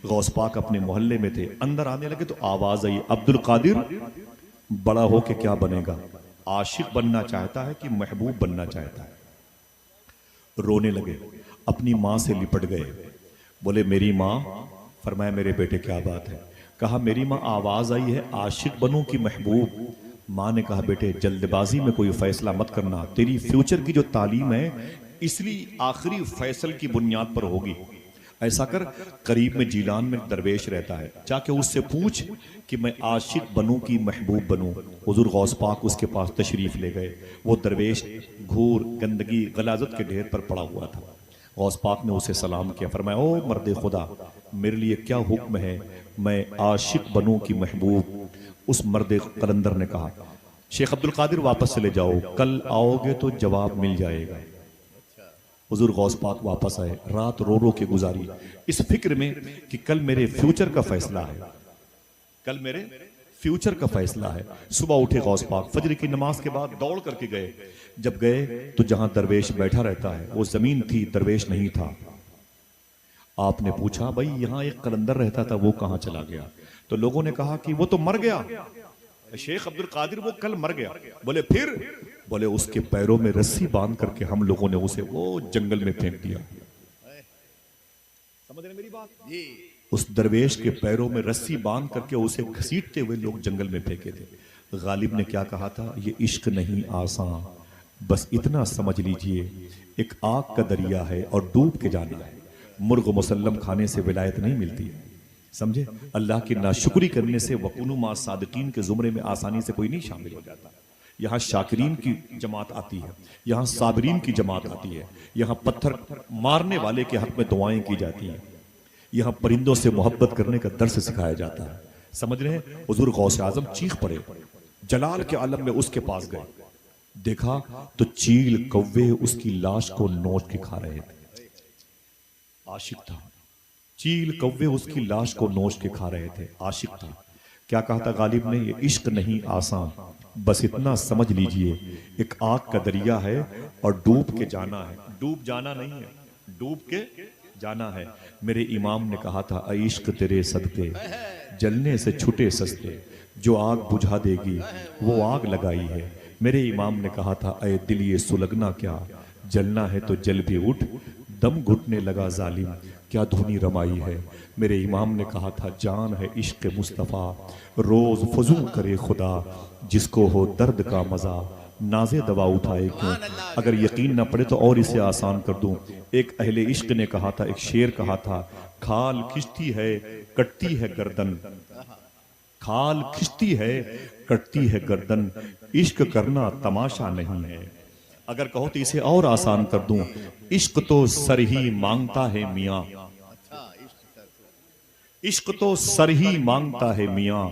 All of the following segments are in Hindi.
गौस पाक अपने मोहल्ले में थे, अंदर आने लगे तो आवाज आई, अब्दुल कादिर बड़ा हो के क्या बनेगा? आशिक बनना चाहता है कि महबूब बनना चाहता है? रोने लगे, अपनी माँ से लिपट गए, बोले मेरी माँ। फरमाया मेरे बेटे क्या बात है? कहा मेरी माँ आवाज आई है आशिक बनूं कि महबूब। माँ ने कहा बेटे जल्दबाजी में कोई फैसला मत करना, तेरी फ्यूचर की जो तालीम है इसलिए आखिरी फैसल की बुनियाद पर होगी। ऐसा कर, करीब में जीलान में दरवेश रहता है, जाके उससे पूछ कि मैं आशिक बनूं कि महबूब बनूं। हुजूर गौस पाक उसके पास तशरीफ ले गए। वो दरवेश घूर गंदगी गलाजत के ढेर पर पड़ा हुआ था। गौस पाक ने उसे सलाम किया, फरमाया ओ मर्द खुदा, मेरे लिए क्या हुक्म है, मैं आशिक बनूं कि महबूब? उस मर्द कलंदर ने कहा, शेख अब्दुल कादिर वापस चले जाओ, कल आओगे तो जवाब मिल जाएगा। हुजूर गौस पाक वापस आए, रात रो रो के गुजारी इस फिक्र में कि कल मेरे फ्यूचर का फैसला है, कल मेरे फ्यूचर का फैसला है। सुबह उठे गौस पाक, फजर की नमाज के बाद दौड़ करके गए। जब गए तो जहां दरवेश बैठा रहता है वो जमीन थी, दरवेश नहीं था। आपने पूछा भाई यहां एक कलंदर रहता था, वो कहां चला गया? तो लोगों ने कहा कि वो तो मर गया, शेख अब्दुल कादिर वो कल मर गया। बोले फिर? बोले उसके पैरों में रस्सी बांध करके हम लोगों ने उसे वो जंगल में फेंक दिया। समझ रहे मेरी बात? उस दरवेश के पैरों में रस्सी बांध करके उसे घसीटते हुए लोग जंगल में फेंके थे। गालिब ने क्या कहा था, ये इश्क नहीं आसान, बस इतना समझ लीजिए एक आग का दरिया है और डूब के जाना है। मुर्ग मुसल्लम खाने से विलायत नहीं मिलती है, समझे? अल्लाह की नाशुक्री करने से वकुनु मा सादिकीन के जुमरे में आसानी से कोई नहीं शामिल हो जाता। यहाँ शाकिरीन की जमात आती है, यहाँ साबरीन की जमात आती है, यहाँ पत्थर मारने वाले के हक में दुआएं की जाती हैं, यहाँ परिंदों से मोहब्बत करने का दर्स सिखाया जाता है। समझ रहे हैं? हुजूर गौसे आजम चीख पड़े, जलाल के आलम में उसके पास गए, देखा तो चील कौवे उसकी लाश को नोच के खा रहे थे। आशिक था, चील कौवे उसकी लाश को नोच के खा रहे थे, आशिक था। क्या कहा था गालिब ने, ये इश्क नहीं आसान, बस इतना समझ लीजिए एक आग का दरिया है और डूब के जाना है। डूब जाना नहीं है, डूब के जाना है। मेरे इमाम ने कहा था, इश्क तेरे सदके जलने से छुटे सस्ते, जो आग बुझा देगी वो आग लगाई है। मेरे इमाम ने कहा था, अय दिल ये सुलगना क्या, जलना है तो जल भी उठ, दम घुटने लगा जालिम, क्या धुनी रमाई है। मेरे इमाम ने कहा था, जान है इश्क मुस्तफ़ा, रोज फजू करे खुदा, जिसको हो दर्द का मजा नाजे दवा उठाए क्यों। अगर यकीन ना पड़े तो और इसे आसान कर दूं। एक अहले इश्क ने कहा था, एक शेर कहा था, खाल खिंचती है कटती है गर्दन, खाल खिंचती है कटती है गर्दन, इश्क करना तमाशा नहीं है। अगर कहो तो इसे और आसान कर दूं, इश्क तो सर ही मांगता है मियां, इश्क तो सर ही मांगता है मियां,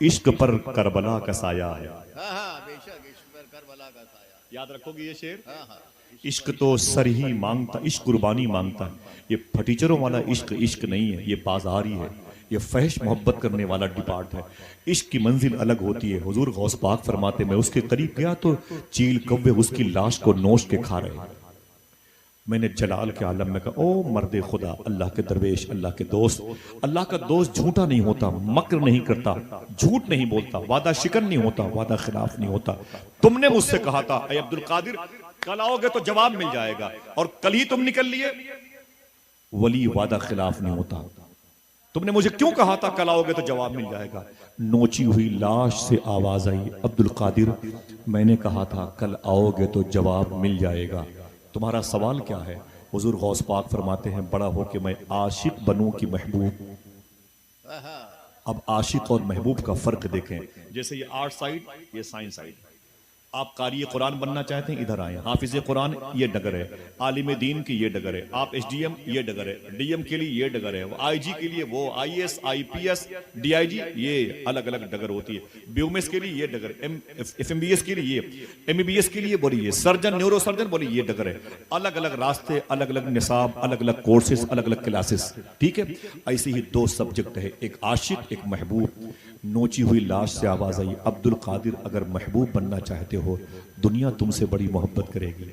इश्क पर करबला का साया है। याद रखोगे ये शेर? इश्क तो सर ही मांगता, इश्क कुर्बानी मांगता है। ये फटीचरों वाला इश्क इश्क नहीं है, ये बाजारी है, ये फहश मोहब्बत करने वाला डिपार्ट है। इश्क की मंजिल अलग होती है। हुजूर गौस पाक फरमाते, मैं उसके करीब गया तो चील कौवे उसकी लाश को नोच के खा रहे। मैंने जलाल के आलम में कहा, ओ मर्दे खुदा, अल्लाह के दरवेश, अल्लाह के दोस्त, अल्लाह का दोस्त झूठा नहीं होता, मक्र नहीं करता, झूठ नहीं बोलता, वादा शिकन नहीं होता, वादा खिलाफ नहीं होता। तुमने मुझसे कहा था, अय अब्दुल कादिर कल आओगे तो जवाब मिल जाएगा, और कल ही तुम निकल लिए। वली वादा खिलाफ नहीं होता। तुमने मुझे क्यों कहा था कल आओगे तो जवाब मिल जाएगा? नोची हुई लाश से आवाज आई, अब्दुल कादिर मैंने कहा था कल आओगे तो जवाब मिल जाएगा, तुम्हारा सवाल क्या है? हुजूर गौस पाक फरमाते हैं, बड़ा हो कि मैं आशिक बनूं कि महबूब। अब आशिक और महबूब का फर्क देखें। जैसे ये आर्ट साइड, ये साइंस साइड। आप कारी कुरान बनना चाहते हैं, इधर आए। हाफिज कुरान ये डगर है, आलिम दीन की ये डगर है। आप एसडीएम ये डगर है, डीएम के लिए ये डगर है, आईजी के लिए वो, आईएएस आईपीएस डीआईजी ये अलग अलग डगर होती है। बीओएमएस के लिए ये डगर, एफएमबीएस के लिए ये, एमबीबीएस के लिए बोलिए, सर्जन न्यूरो सर्जन बोलिए ये डगर है। अलग अलग रास्ते, अलग अलग निसाब, अलग अलग कोर्सेज, अलग अलग क्लासेस, ठीक है। ऐसे ही दो सब्जेक्ट है, एक आशिक एक महबूब। नोची हुई लाश से आवाज आई, अब्दुल कादिर अगर महबूब बनना चाहते हो, दुनिया तुमसे बड़ी मोहब्बत करेगी,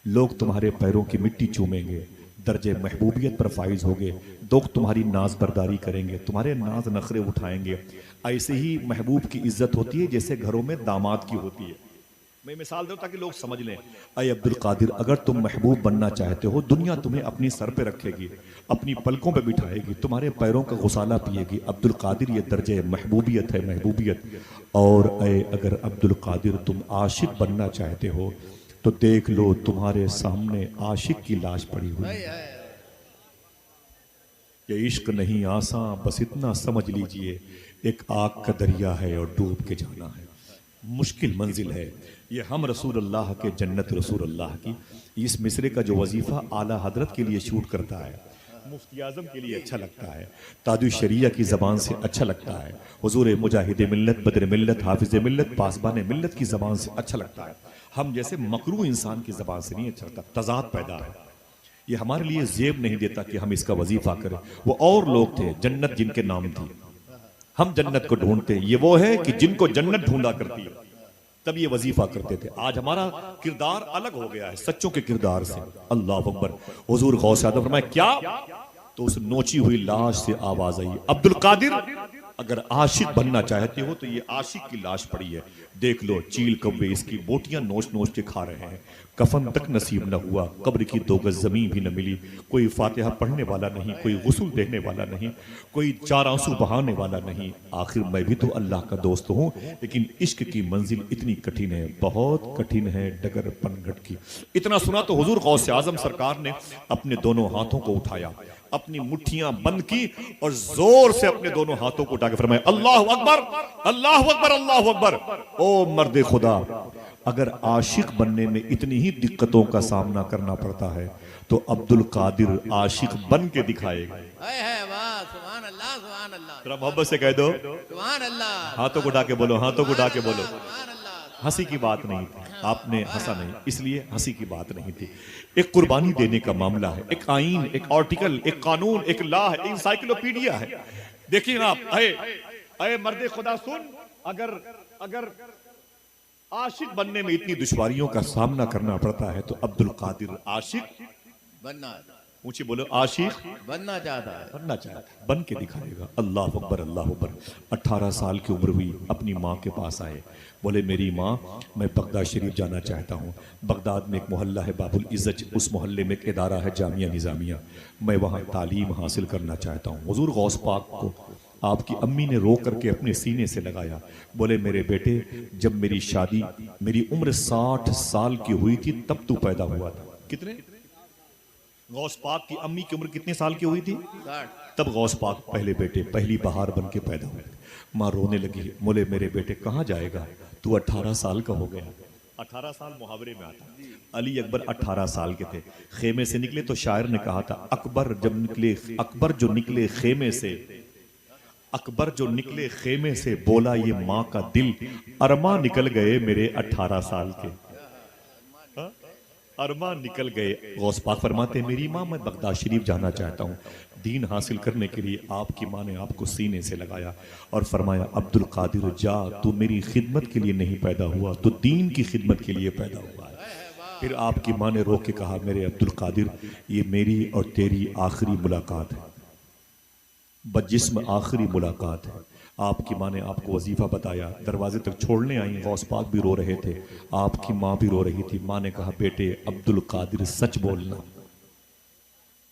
लोग तुम्हारे पैरों की मिट्टी चूमेंगे, दर्जे महबूबियत पर फाइज होगे, लोग तुम्हारी नाज बरदारी करेंगे, तुम्हारे नाज नखरे उठाएंगे। ऐसे ही महबूब की इज्जत होती है जैसे घरों में दामाद की होती है। मैं मिसाल दूं ताकि लोग समझ लें। अय अब्दुल कादिर, अगर तुम महबूब बनना चाहते हो, दुनिया तुम्हें अपनी सर पे रखेगी, अपनी पलकों पे बिठाएगी, तुम्हारे पैरों का गुसाला पिएगी। अब्दुल कादिर ये दर्जे महबूबियत है, महबूबियत। और अगर अब्दुल कादिर तुम आशिक बनना चाहते हो तो देख लो तुम्हारे सामने आशिक की लाश पड़ी हुई है। ये इश्क नहीं आसान, बस इतना समझ लीजिए, एक आग का दरिया है और डूब के जाना है। मुश्किल मंजिल है ये। हम रसूल अल्लाह के जन्नत रसूल अल्लाह की इस मिसरे का जो वजीफा आला हजरत के लिए शूट करता है, मुफ्ती आजम के लिए अच्छा लगता है, ताजु शरिया की जबान से अच्छा लगता है, हुजूर मुजाहिद मिल्लत, बदर मिल्लत, हाफिज मिल्लत, पासबान मिल्लत की जबान से अच्छा लगता है। हम जैसे मकरू इंसान की जबान से नहीं अच्छा लगता। तजाद पैदा है। ये हमारे लिए जेब नहीं देता कि हम इसका वजीफा करें। वो और लोग थे जन्नत जिनके नाम थी, हम जन्नत को ढूंढते। ये वो है कि जिनको जन्नत ढूंढा करती है, तब ये वजीफा करते थे। आज हमारा किरदार अलग हो गया है सच्चों के किरदार से। अल्लाह अकबर। हुजूर गौस आदम फरमाया क्या, तो उस नोची हुई लाश से आवाज आई, अब्दुल कादिर अगर आशिक बनना चाहते हो तो ये आशिक की लाश पड़ी है, देख लो। चील कौवे इसकी बोटियां नोच नोच के खा रहे हैं, कफन तक नसीब न हुआ, कब्र की 2 गज जमीन भी न मिली, कोई फातिहा पढ़ने वाला नहीं, कोई गुस्ल देने वाला नहीं, कोई 4 आंसू बहाने वाला नहीं। आखिर मैं भी तो अल्लाह का दोस्त हूं, लेकिन इश्क की मंजिल इतनी कठिन है, बहुत कठिन है, डगर पनघट की। इतना सुना तो हुजूर गौस आजम सरकार ने अपने दोनों हाथों को उठाया, अपनी मुट्ठियां बंद की और जोर से अपने दोनों हाथों को उठा के फरमाया, अल्लाह अकबर, अल्लाह अकबर, अल्लाह अकबर। ओ मर्दे खुदा, अगर आशिक बनने में इतनी ही दिक्कतों का सामना करना पड़ता है तो अब्दुल कादिर आशिक बन के दिखाएगा। जरा मोहब्बत से कह दो सुभान अल्लाह। हाथों को उठा के बोलो, हाथों को उठा के बोलो। हंसी की बात नहीं थी, आपने हंसा नहीं, इसलिए हंसी की बात नहीं थी। एक कुर्बानी देने का मामला है, एक आईन, एक आर्टिकल, एक कानून, एक लॉ है, इंसाइक्लोपीडिया है। देखिए आप, अरे मर्दे खुदा सुन, अगर आशिक बनने में इतनी दुश्वारियों का सामना करना पड़ता है तो अब्दुल कादिर आशिक बनना, ऊंचे बोलो, आशिक बनना चाहता है, बन के दिखाएगा। अल्लाह अकबर, अल्लाह अकबर। 18 साल की उम्र हुई, अपनी माँ के पास आए, बोले मेरी माँ, मैं बगदाद शरीफ जाना चाहता हूँ। बगदाद में एक मोहल्ला है बाबुल इज्जत, उस मोहल्ले में एक इदारा है जामिया निज़ामिया, मैं वहाँ तालीम हासिल करना चाहता हूँ। हुजूर गौस पाक को आपकी अम्मी ने रो करके अपने सीने से लगाया, बोले मेरे बेटे, जब मेरी शादी, मेरी उम्र 60 साल की हुई थी तब तू पैदा हुआ था। कितने? गौस पाक की अम्मी की उम्र कितने साल की हुई थी? 60। तब गौस पाक पहले बेटे, पहली बहार बन के पैदा हुए। माँ रोने लगी, बोले मेरे बेटे कहाँ जाएगा, तू 18 साल का हो गया। 18 साल मुहावरे में आता। अली अकबर 18 साल के थे, खेमे से निकले तो शायर ने कहा था, अकबर जब निकले, अकबर जो निकले खेमे से, अकबर जो निकले खेमे से, बोला ये माँ का दिल, अरमा निकल गए मेरे 18 साल के, अरमा निकल गए। गौस पाक फरमाते, मेरी माँ, मैं बगदाद शरीफ जाना चाहता हूँ दीन हासिल करने के लिए। आपकी माँ ने आपको सीने से लगाया और फरमाया, अब्दुल कादिर जा, तू मेरी खिदमत के लिए नहीं पैदा हुआ, तू दीन की खिदमत के लिए पैदा हुआ है। फिर आपकी माँ ने रो के कहा, मेरे अब्दुल कादिर, ये मेरी और तेरी आखिरी मुलाकात है, बजिस्म आखिरी मुलाकात है। आपकी माँ ने आपको वजीफा बताया, दरवाजे तक छोड़ने आई, गौस पाक भी रो रहे थे, आपकी माँ भी रो रही थी। माँ ने कहा, बेटे अब्दुल कादिर सच बोलना,